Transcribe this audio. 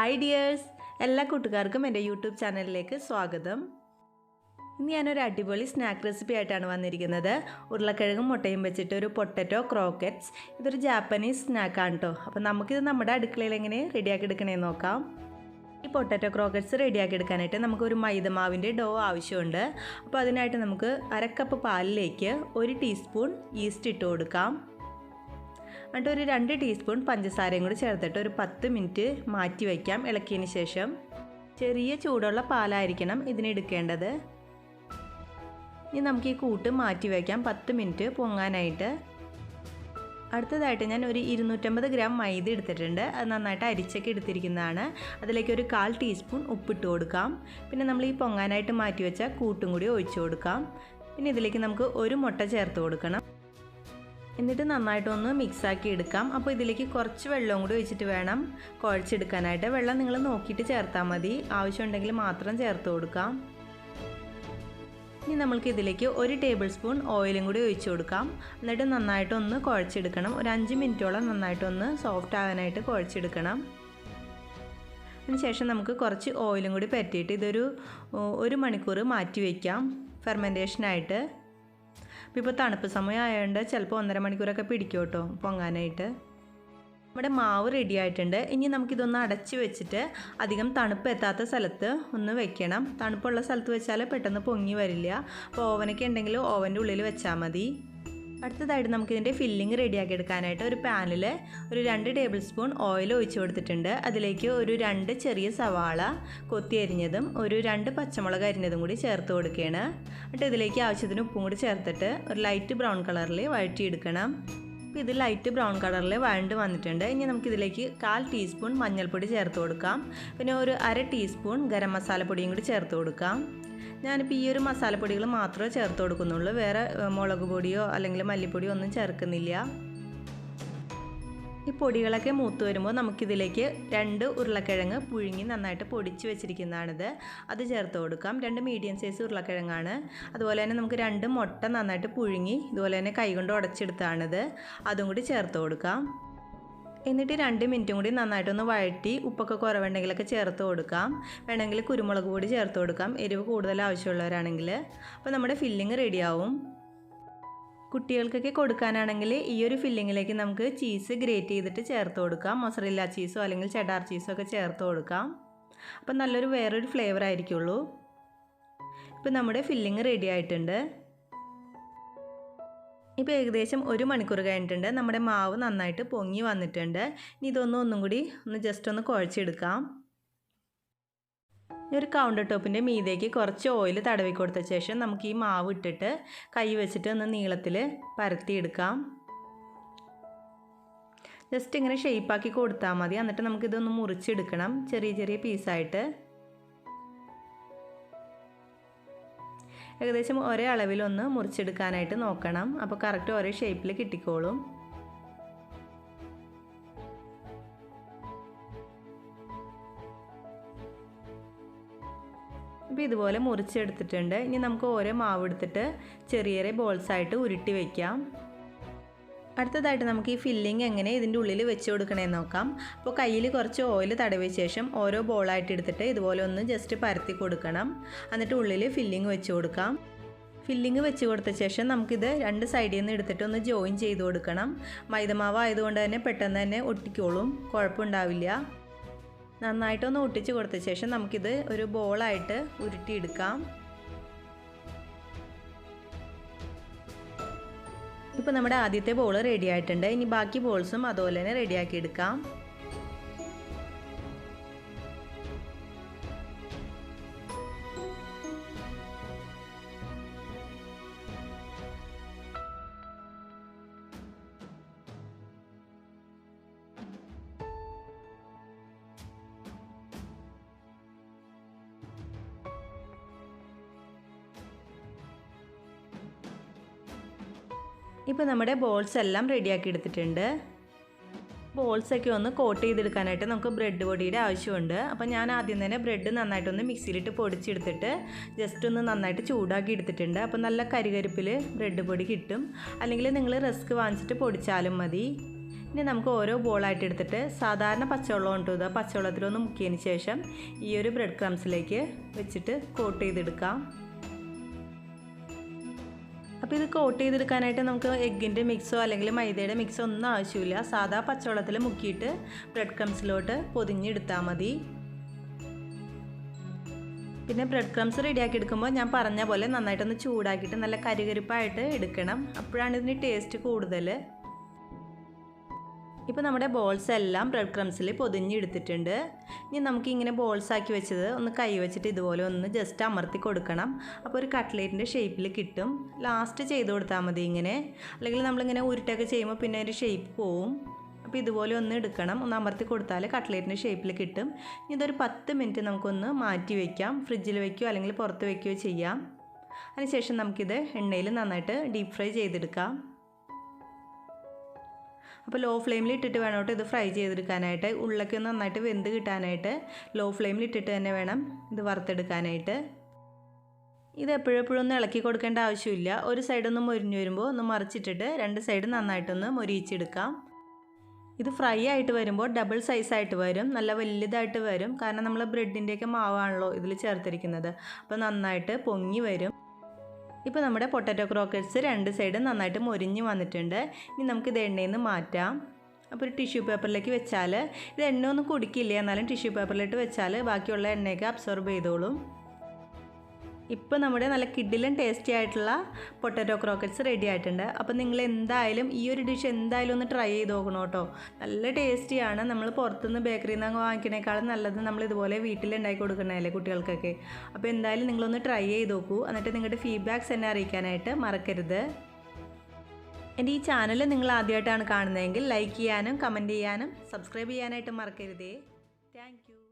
Hi dears, എല്ലാ കൂട്ടുകാർക്കും എൻ്റെ യൂട്യൂബ് ചാനലിലേക്ക് സ്വാഗതം. ഇന്ന് ഞാനൊരു അടിപൊളി സ്നാക്ക് റെസിപ്പി ആയിട്ടാണ് വന്നിരിക്കുന്നത്. ഉരുളക്കിഴങ്ങും മുട്ടയും വെച്ചിട്ട് ഒരു പൊട്ടറ്റോ ക്രോക്കറ്റ്സ്. ഇതൊരു ജാപ്പനീസ് സ്നാക്കാണ് കേട്ടോ. അപ്പോൾ നമുക്കിത് നമ്മുടെ അടുക്കളയിൽ എങ്ങനെ റെഡിയാക്കി എടുക്കണമെന്ന് നോക്കാം. ഈ പൊട്ടറ്റോ ക്രോക്കറ്റ്സ് റെഡിയാക്കി എടുക്കാനായിട്ട് നമുക്കൊരു മൈദമാവിൻ്റെ ഡോ ആവശ്യമുണ്ട്. അപ്പോൾ അതിനായിട്ട് നമുക്ക് 1/2 കപ്പ് പാലിലേക്ക് 1 ടീസ്പൂൺ ഈസ്റ്റ് ഇട്ട് കൊടുക്കാം. എന്നിട്ട് ഒരു 2 ടീസ്പൂൺ പഞ്ചസാരയും കൂടി ചേർത്തിട്ട് ഒരു 10 മിനിറ്റ് മാറ്റി വയ്ക്കാം. ഇളക്കിയതിന് ശേഷം ചെറിയ ചൂടുള്ള പാലായിരിക്കണം ഇതിനെടുക്കേണ്ടത്. ഇനി നമുക്ക് ഈ കൂട്ട് മാറ്റി വയ്ക്കാം 10 മിനിറ്റ് പൊങ്ങാനായിട്ട്. അടുത്തതായിട്ട് ഞാൻ ഒരു 250 ഗ്രാം മൈദ എടുത്തിട്ടുണ്ട്. അത് നന്നായിട്ട് അരിച്ചൊക്കെ എടുത്തിരിക്കുന്നതാണ്. അതിലേക്ക് ഒരു 1/4 ടീസ്പൂൺ ഉപ്പിട്ട് കൊടുക്കാം. പിന്നെ നമ്മൾ ഈ പൊങ്ങാനായിട്ട് മാറ്റി വെച്ച കൂട്ടും കൂടി ഒഴിച്ചു കൊടുക്കാം. പിന്നെ ഇതിലേക്ക് നമുക്ക് ഒരു മുട്ട ചേർത്ത് കൊടുക്കണം. എന്നിട്ട് നന്നായിട്ടൊന്ന് മിക്സാക്കി എടുക്കാം. അപ്പോൾ ഇതിലേക്ക് കുറച്ച് വെള്ളവും കൂടി ഒഴിച്ചിട്ട് വേണം കുഴച്ചെടുക്കാനായിട്ട്. വെള്ളം നിങ്ങൾ നോക്കിയിട്ട് ചേർത്താൽ മതി, ആവശ്യമുണ്ടെങ്കിൽ മാത്രം ചേർത്ത് കൊടുക്കാം. ഇനി നമ്മൾക്ക് ഇതിലേക്ക് 1 ടേബിൾ സ്പൂൺ ഓയിലും കൂടി ഒഴിച്ചു കൊടുക്കാം. എന്നിട്ട് നന്നായിട്ടൊന്ന് കുഴച്ചെടുക്കണം. ഒരു 5 മിനിറ്റോളം നന്നായിട്ടൊന്ന് സോഫ്റ്റ് ആകാനായിട്ട് കുഴച്ചെടുക്കണം. അതിനുശേഷം നമുക്ക് കുറച്ച് ഓയിലും കൂടി പരത്തിയിട്ട് ഇതൊരു 1 മണിക്കൂർ മാറ്റി വയ്ക്കാം ഫെർമെൻറ്റേഷനായിട്ട്. ഇപ്പോൾ തണുപ്പ് സമയം ആയതുകൊണ്ട് ചിലപ്പോൾ 1.5 മണിക്കൂറൊക്കെ പിടിക്കും കേട്ടോ പൊങ്ങാനായിട്ട്. നമ്മുടെ മാവ് റെഡി ആയിട്ടുണ്ട്. ഇനി നമുക്കിതൊന്ന് അടച്ച് വെച്ചിട്ട് അധികം തണുപ്പ് എത്താത്ത സ്ഥലത്ത് ഒന്ന് വെക്കണം. തണുപ്പുള്ള സ്ഥലത്ത് വെച്ചാൽ പെട്ടെന്ന് പൊങ്ങി വരില്ല. അപ്പോൾ ഓവനൊക്കെ ഉണ്ടെങ്കിൽ ഓവൻ്റെ ഉള്ളിൽ വെച്ചാൽ മതി. അടുത്തതായിട്ട് നമുക്കിതിൻ്റെ ഫില്ലിങ് റെഡിയാക്കി എടുക്കാനായിട്ട് ഒരു പാനിൽ ഒരു 2 ടേബിൾ സ്പൂൺ ഓയിൽ ഒഴിച്ച് കൊടുത്തിട്ടുണ്ട്. അതിലേക്ക് ഒരു 2 ചെറിയ സവാള കൊത്തി അരിഞ്ഞതും ഒരു 2 പച്ചമുളക് അരിഞ്ഞതും കൂടി ചേർത്ത് കൊടുക്കുകയാണ്. എന്നിട്ട് ഇതിലേക്ക് ആവശ്യത്തിന് ഉപ്പും കൂടി ചേർത്തിട്ട് ഒരു ലൈറ്റ് ബ്രൗൺ കളറിൽ വഴറ്റിയെടുക്കണം. അപ്പോൾ ഇത് ലൈറ്റ് ബ്രൗൺ കളറിൽ വഴണ്ട് വന്നിട്ടുണ്ട്. ഇനി നമുക്കിതിലേക്ക് 1/4 ടീസ്പൂൺ മഞ്ഞൾപ്പൊടി ചേർത്ത് കൊടുക്കാം. പിന്നെ ഒരു 1/2 ടീസ്പൂൺ ഗരം മസാലപ്പൊടിയും കൂടി ചേർത്ത് കൊടുക്കാം. ഞാനിപ്പോൾ ഈ ഒരു മസാലപ്പൊടികൾ മാത്രമേ ചേർത്ത് കൊടുക്കുന്നുള്ളൂ. വേറെ മുളക് പൊടിയോ അല്ലെങ്കിൽ മല്ലിപ്പൊടിയോ ഒന്നും ചേർക്കുന്നില്ല. ഈ പൊടികളൊക്കെ മൂത്ത് വരുമ്പോൾ നമുക്കിതിലേക്ക് 2 ഉരുളക്കിഴങ്ങ് പുഴുങ്ങി നന്നായിട്ട് പൊടിച്ച് വെച്ചിരിക്കുന്നതാണിത്. അത് ചേർത്ത് കൊടുക്കാം. 2 മീഡിയം സൈസ് ഉരുളക്കിഴങ്ങാണ്. അതുപോലെ തന്നെ നമുക്ക് 2 മുട്ട നന്നായിട്ട് പുഴുങ്ങി ഇതുപോലെ തന്നെ കൈകൊണ്ട് ഉടച്ചെടുത്താണിത്. അതും കൂടി ചേർത്ത് കൊടുക്കാം. എന്നിട്ട് 2 മിനിറ്റും കൂടി നന്നായിട്ടൊന്ന് വഴറ്റി ഉപ്പൊക്കെ കുറവുണ്ടെങ്കിലൊക്കെ ചേർത്ത് കൊടുക്കാം. വേണമെങ്കിൽ കുരുമുളക് പൊടി ചേർത്ത് കൊടുക്കാം, എരിവ് കൂടുതൽ ആവശ്യമുള്ളവരാണെങ്കിൽ. അപ്പോൾ നമ്മുടെ ഫില്ലിങ് റെഡിയാവും. കുട്ടികൾക്കൊക്കെ കൊടുക്കാനാണെങ്കിൽ ഈ ഒരു ഫില്ലിങ്ങിലേക്ക് നമുക്ക് ചീസ് ഗ്രേറ്റ് ചെയ്തിട്ട് ചേർത്ത് കൊടുക്കാം. മൊസറല്ല ചീസോ അല്ലെങ്കിൽ ചെഡാർ ചീസോ ഒക്കെ ചേർത്ത് കൊടുക്കാം. അപ്പം നല്ലൊരു വേറൊരു ഫ്ലേവർ ആയിരിക്കുള്ളൂ. ഇപ്പം നമ്മുടെ ഫില്ലിങ് റെഡി ആയിട്ടുണ്ട്. ഇപ്പോൾ ഏകദേശം 1 മണിക്കൂർ കഴിഞ്ഞിട്ടുണ്ട്. നമ്മുടെ മാവ് നന്നായിട്ട് പൊങ്ങി വന്നിട്ടുണ്ട്. ഇനി ഒന്നും കൂടി ജസ്റ്റ് ഒന്ന് കുഴച്ചെടുക്കാം. ഒരു കൗണ്ടർ ടോപ്പിൻ്റെ മീതേക്ക് കുറച്ച് ഓയിൽ തടവി കൊടുത്ത ശേഷം നമുക്ക് ഈ മാവ് ഇട്ടിട്ട് കൈ വെച്ചിട്ട് ഒന്ന് നീളത്തിൽ പരത്തിയെടുക്കാം. ജസ്റ്റ് ഇങ്ങനെ ഷേപ്പാക്കി കൊടുത്താൽ മതി. എന്നിട്ട് നമുക്കിതൊന്ന് മുറിച്ചെടുക്കണം ചെറിയ ചെറിയ പീസായിട്ട്. ഏകദേശം ഒരേ അളവിലൊന്ന് മുറിച്ചെടുക്കാനായിട്ട് നോക്കണം. അപ്പോൾ കറക്റ്റ് ഒരേ ഷേപ്പിൽ കിട്ടിക്കോളും. അപ്പോൾ ഇതുപോലെ മുറിച്ചെടുത്തിട്ടുണ്ട്. ഇനി നമുക്ക് ഓരോ മാവ് എടുത്തിട്ട് ചെറിയ ചെറിയ ബോൾസായിട്ട് ഉരുട്ടി വയ്ക്കാം. അടുത്തതായിട്ട് നമുക്ക് ഈ ഫില്ലിങ് എങ്ങനെ ഇതിൻ്റെ ഉള്ളിൽ വെച്ച് കൊടുക്കണമെന്ന് നോക്കാം. അപ്പോൾ കയ്യിൽ കുറച്ച് ഓയിൽ തടവിയ ശേഷം ഓരോ ബോളായിട്ട് എടുത്തിട്ട് ഇതുപോലെ ഒന്ന് ജസ്റ്റ് പരത്തി കൊടുക്കണം. എന്നിട്ട് ഉള്ളിൽ ഫില്ലിങ് വെച്ച് കൊടുക്കാം. ഫില്ലിങ് വെച്ച് കൊടുത്ത ശേഷം നമുക്കിത് 2 സൈഡിൽ നിന്ന് എടുത്തിട്ട് ഒന്ന് ജോയിൻ ചെയ്ത് കൊടുക്കണം. മൈദമാവ് ആയതുകൊണ്ട് തന്നെ പെട്ടെന്ന് തന്നെ ഒട്ടിക്കോളും, കുഴപ്പമുണ്ടാവില്ല. നന്നായിട്ടൊന്ന് ഒട്ടിച്ച് കൊടുത്ത ശേഷം നമുക്കിത് ഒരു ബോളായിട്ട് ഉരുട്ടിയെടുക്കാം. ഇപ്പോൾ നമ്മുടെ ആദ്യത്തെ ബോൾ റെഡി ആയിട്ടുണ്ട്. ഇനി ബാക്കി ബോൾസും അതുപോലെ തന്നെ റെഡിയാക്കി എടുക്കാം. ഇപ്പോൾ നമ്മുടെ ബോൾസ് എല്ലാം റെഡിയാക്കി എടുത്തിട്ടുണ്ട്. ബോൾസൊക്കെ ഒന്ന് കോട്ട് ചെയ്തെടുക്കാനായിട്ട് നമുക്ക് ബ്രെഡ് പൊടിയുടെ ആവശ്യമുണ്ട്. അപ്പോൾ ഞാൻ ആദ്യം തന്നെ ബ്രെഡ് നന്നായിട്ടൊന്ന് മിക്സിയിലിട്ട് പൊടിച്ചെടുത്തിട്ട് ജസ്റ്റ് ഒന്ന് നന്നായിട്ട് ചൂടാക്കി എടുത്തിട്ടുണ്ട്. അപ്പോൾ നല്ല കരികരിപ്പിൽ ബ്രെഡ് പൊടി കിട്ടും. അല്ലെങ്കിൽ നിങ്ങൾ റസ്ക് വാങ്ങിച്ചിട്ട് പൊടിച്ചാലും മതി. ഇനി നമുക്ക് ഓരോ ബോളായിട്ട് എടുത്തിട്ട് സാധാരണ പച്ചവെള്ളം കൊണ്ടുവരിക, പച്ചവെള്ളത്തിലൊന്ന് മുക്കിയതിന് ശേഷം ഈ ഒരു ബ്രെഡ് ക്രംസിലേക്ക് വെച്ചിട്ട് കോട്ട് ചെയ്തെടുക്കാം. അപ്പോൾ ഇത് കോട്ട് ചെയ്തെടുക്കാനായിട്ട് നമുക്ക് എഗ്ഗിൻ്റെ മിക്സോ അല്ലെങ്കിൽ മൈദയുടെ മിക്സോ ഒന്നും ആവശ്യമില്ല. സാധാ പച്ചവെള്ളത്തിൽ മുക്കിയിട്ട് ബ്രെഡ് ക്രംസിലോട്ട് പൊതിഞ്ഞെടുത്താൽ മതി. പിന്നെ ബ്രെഡ് ക്രംസ് റെഡിയാക്കി എടുക്കുമ്പോൾ ഞാൻ പറഞ്ഞ പോലെ നന്നായിട്ടൊന്ന് ചൂടാക്കിയിട്ട് നല്ല കരികരിപ്പായിട്ട് എടുക്കണം. അപ്പോഴാണ് ഇതിന് ടേസ്റ്റ് കൂടുതൽ. ഇപ്പോൾ നമ്മുടെ ബോൾസ് എല്ലാം ബ്രെഡ് ക്രംസിൽ പൊതിഞ്ഞെടുത്തിട്ടുണ്ട്. ഇനി നമുക്ക് ഇങ്ങനെ ബോൾസ് ആക്കി വെച്ചത് ഒന്ന് കൈ വെച്ചിട്ട് ഇതുപോലെ ഒന്ന് ജസ്റ്റ് അമർത്തി കൊടുക്കണം. അപ്പോൾ ഒരു കട്ട്ലേറ്റിൻ്റെ ഷേപ്പിൽ കിട്ടും. ലാസ്റ്റ് ചെയ്ത് കൊടുത്താൽ മതി ഇങ്ങനെ, അല്ലെങ്കിൽ നമ്മളിങ്ങനെ ഉരുട്ടൊക്കെ ചെയ്യുമ്പോൾ പിന്നെ ഒരു ഷേപ്പ് പോവും. അപ്പോൾ ഇതുപോലെ ഒന്ന് എടുക്കണം, ഒന്ന് അമർത്തി കൊടുത്താൽ കട്ട്ലേറ്റിൻ്റെ ഷേപ്പിൽ കിട്ടും. ഇതൊരു 10 മിനിറ്റ് നമുക്കൊന്ന് മാറ്റി വയ്ക്കാം. ഫ്രിഡ്ജിൽ വയ്ക്കുകയോ അല്ലെങ്കിൽ പുറത്ത് വയ്ക്കുകയോ ചെയ്യാം. അതിനുശേഷം നമുക്കിത് എണ്ണയിൽ നന്നായിട്ട് ഡീപ്പ് ഫ്രൈ ചെയ്തെടുക്കാം. അപ്പോൾ ലോ ഫ്ലെയിമിൽ ഇട്ടിട്ട് വേണം കേട്ടോ ഇത് ഫ്രൈ ചെയ്തെടുക്കാനായിട്ട്. ഉള്ളൊക്കെ ഒന്ന് നന്നായിട്ട് വെന്ത് കിട്ടാനായിട്ട് ലോ ഫ്ലെയിമിൽ ഇട്ടിട്ട് തന്നെ വേണം ഇത് വറുത്തെടുക്കാനായിട്ട്. ഇത് എപ്പോഴെപ്പോഴും ഒന്ന് ഇളക്കി കൊടുക്കേണ്ട ആവശ്യമില്ല. ഒരു സൈഡൊന്ന് മൊരിഞ്ഞ് വരുമ്പോൾ ഒന്ന് മറിച്ചിട്ടിട്ട് 2 സൈഡ് നന്നായിട്ടൊന്ന് മൊരിയിച്ചെടുക്കാം. ഇത് ഫ്രൈ ആയിട്ട് വരുമ്പോൾ ഡബിൾ സൈസായിട്ട് വരും, നല്ല വലുതായിട്ട് വരും. കാരണം നമ്മൾ ബ്രെഡിൻ്റെയൊക്കെ മാവാണല്ലോ ഇതിൽ ചേർത്തിരിക്കുന്നത്. അപ്പോൾ നന്നായിട്ട് പൊങ്ങി വരും. ഇപ്പോൾ നമ്മുടെ പൊട്ടാറ്റോ ക്രോക്കറ്റ്സ് 2 സൈഡും നന്നായിട്ട് മൊരിഞ്ഞ് വന്നിട്ടുണ്ട്. ഇനി നമുക്കിത് എണ്ണയിൽ നിന്ന് മാറ്റാം. അപ്പോൾ ഒരു ടിഷ്യൂ പേപ്പറിലേക്ക് വെച്ചാൽ ഇത് എണ്ണ ഒന്നും കുടിക്കില്ല, എന്നാലും ടിഷ്യൂ പേപ്പറിലിട്ട് വെച്ചാൽ ബാക്കിയുള്ള എണ്ണയൊക്കെ അബ്സോർബ് ചെയ്തോളും. ഇപ്പോൾ നമ്മുടെ നല്ല കിഡിലും ടേസ്റ്റി ആയിട്ടുള്ള പൊട്ടാറ്റോ ക്രോക്കറ്റ്സ് റെഡി ആയിട്ടുണ്ട്. അപ്പോൾ നിങ്ങൾ എന്തായാലും ഈ ഒരു ഡിഷ് എന്തായാലും ഒന്ന് ട്രൈ ചെയ്ത് നോക്കണം കേട്ടോ. നല്ല ടേസ്റ്റിയാണ്. നമ്മൾ പുറത്തുനിന്ന് ബേക്കറിയിൽ നിന്ന് വാങ്ങിക്കുന്നതിനേക്കാളും നല്ലത് നമ്മൾ ഇതുപോലെ വീട്ടിൽ ഉണ്ടാക്കി കൊടുക്കണതല്ലേ കുട്ടികൾക്കൊക്കെ. അപ്പോൾ എന്തായാലും നിങ്ങളൊന്ന് ട്രൈ ചെയ്ത് നോക്കൂ. എന്നിട്ട് നിങ്ങളുടെ ഫീഡ്ബാക്ക്സ് എന്നെ അറിയിക്കാനായിട്ട് മറക്കരുത്. എൻ്റെ ഈ ചാനൽ നിങ്ങൾ ആദ്യമായിട്ടാണ് കാണുന്നതെങ്കിൽ ലൈക്ക് ചെയ്യാനും കമൻറ്റ് ചെയ്യാനും സബ്സ്ക്രൈബ് ചെയ്യാനായിട്ട് മറക്കരുതേ. Thank you.